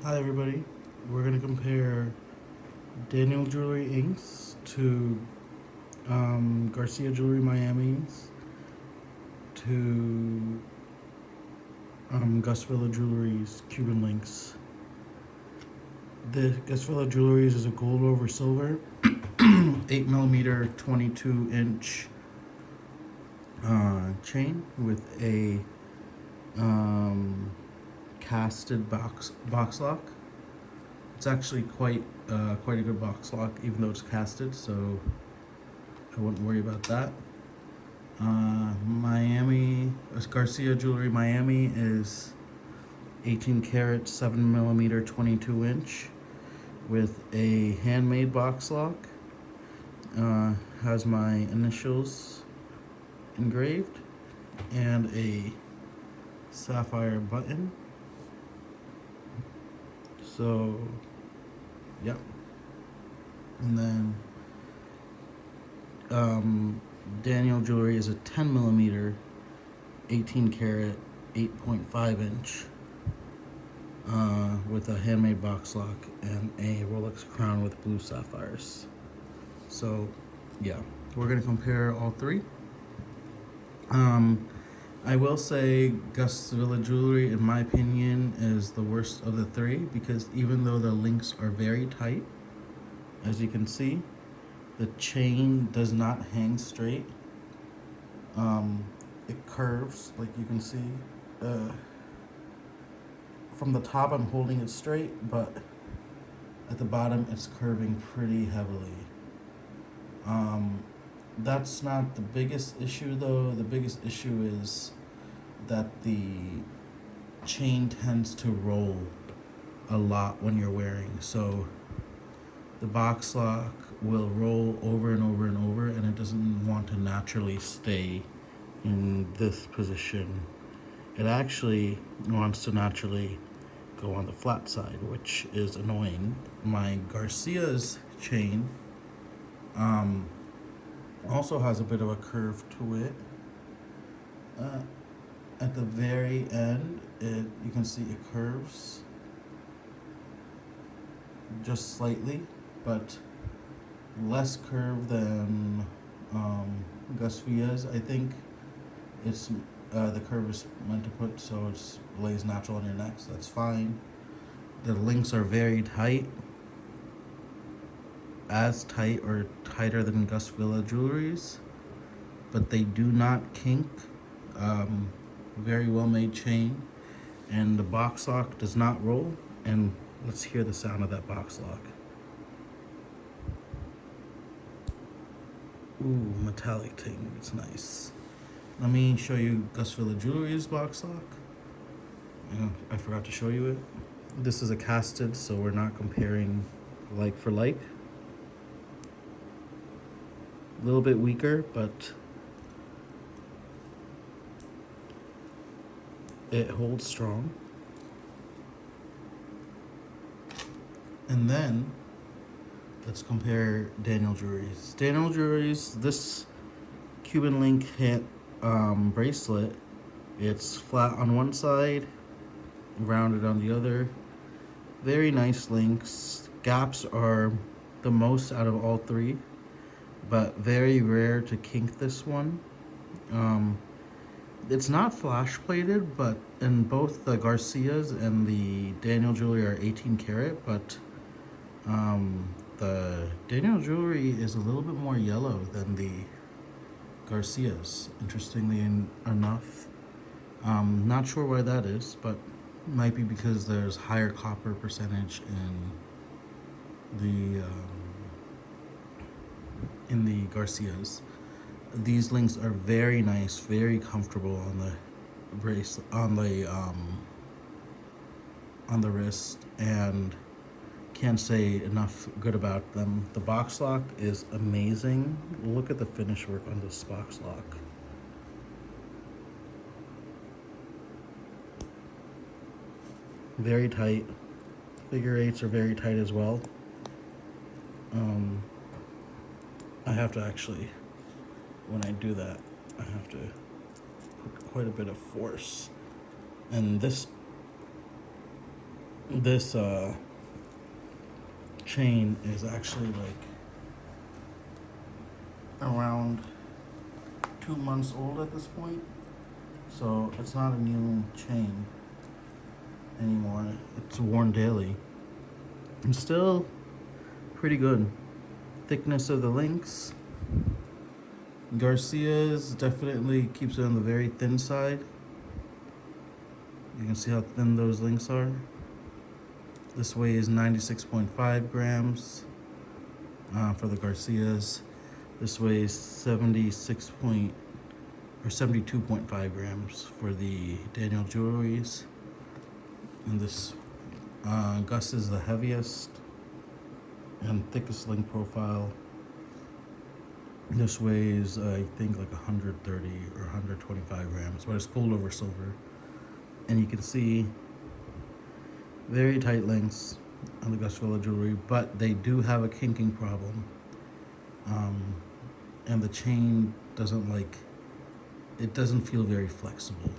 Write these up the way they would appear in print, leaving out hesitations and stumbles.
Hi everybody, we're going to compare Daniel Jewelry Inc.'s to Garcia Jewelry Miami's to GusVillaJewelry's Cuban links. The GusVillaJewelry's is a gold over silver 8mm 22-inch chain with a casted box lock. It's actually quite a good box lock, even though it's casted, so I wouldn't worry about that. Garcia Jewelry Miami is 18 karat 7mm 22-inch with a handmade box lock. Has my initials engraved and a sapphire button. So, yep. And then Daniel Jewelry is a 10mm 18 karat 8.5-inch with a handmade box lock and a Rolex crown with blue sapphires. So, yeah, we're gonna compare all three. I will say GusVillaJewelry, in my opinion, is the worst of the three because even though the links are very tight, as you can see, the chain does not hang straight. It curves, like you can see. From the top, I'm holding it straight, but at the bottom, it's curving pretty heavily. That's not the biggest issue though. The biggest issue is that the chain tends to roll a lot when you're wearing. So the box lock will roll over and over and over, and it doesn't want to naturally stay in this position. It actually wants to naturally go on the flat side, which is annoying. My Garcia's chain also has a bit of a curve to it. At the very end, you can see it curves just slightly, but less curve than GusVilla's. I think it's the curve is meant to put so it lays natural on your neck, so that's fine. The links are very tight, as tight or tighter than GusVillaJewelry's, but they do not kink. Very well made chain, and the box lock does not roll. And let's hear the sound of that box lock. Ooh, metallic ting, it's nice. Let me show you GusVillaJewelry's box lock. I forgot to show you it. This is a casted, so we're not comparing like for like. A little bit weaker, but it holds strong. And then let's compare Daniel Jewelry's. Daniel Jewelry's, this Cuban link bracelet, it's flat on one side, rounded on the other. Very nice links. Gaps are the most out of all three, but very rare to kink this one. It's not flash plated, but in both the Garcias and the Daniel Jewelry are 18 karat, but the Daniel Jewelry is a little bit more yellow than the Garcias, interestingly enough. Not sure why that is, but might be because there's higher copper percentage in the Garcias. These links are very nice, very comfortable on the on the wrist, and can't say enough good about them. The box lock is amazing. Look at the finish work on this box lock. Very tight. Figure eights are very tight as well. I have to actually, when I do that, I have to put quite a bit of force. And this this chain is actually like around 2 months old at this point, so it's not a new chain anymore. It's worn daily. It's still pretty good. Thickness of the links. Garcia's definitely keeps it on the very thin side. You can see how thin those links are. This weighs 96.5 grams for the Garcias. This weighs 72.5 grams for the DanielJewelry's. And this Gus is the heaviest and thickest link profile. This weighs, I think, like 130 or 125 grams, but it's gold over silver. And you can see very tight links on the GusVillaJewelry, but they do have a kinking problem. And the chain doesn't it doesn't feel very flexible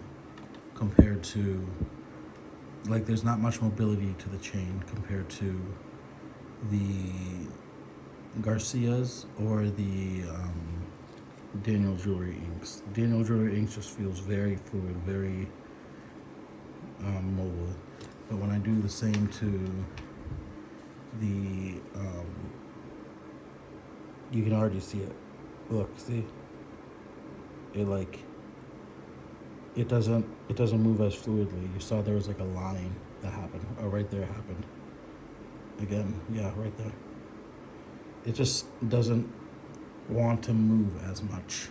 compared to, there's not much mobility to the chain compared to the Garcias or the DanielJewelryInc. DanielJewelryInc just feels very fluid, very mobile. But when I do the same to the, you can already see it. Look, see? It doesn't move as fluidly. You saw there was like a line that happened. Oh, right there happened. Again, yeah, right there. It just doesn't want to move as much.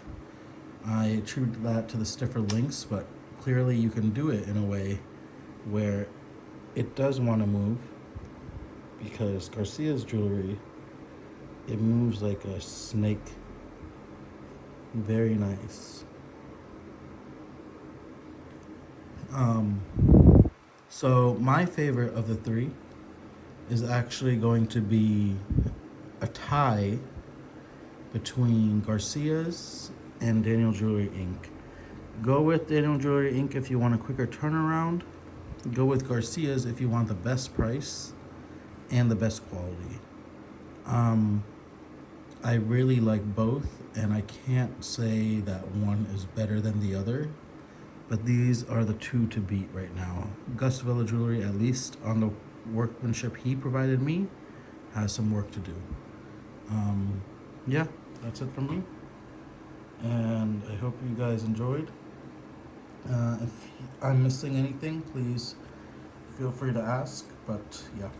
I attribute that to the stiffer links, but clearly you can do it in a way where it does want to move, because Garcia's jewelry, it moves like a snake. Very nice. So my favorite of the three is actually going to be a tie between Garcia's and DanielJewelryInc. Go with DanielJewelryInc if you want a quicker turnaround. Go with Garcia's if you want the best price and the best quality. I really like both, and I can't say that one is better than the other, but these are the two to beat right now. GusVillaJewelry, at least on the workmanship he provided me, has some work to do. Yeah, that's it from me, and I hope you guys enjoyed. If I'm missing anything, please feel free to ask, but yeah.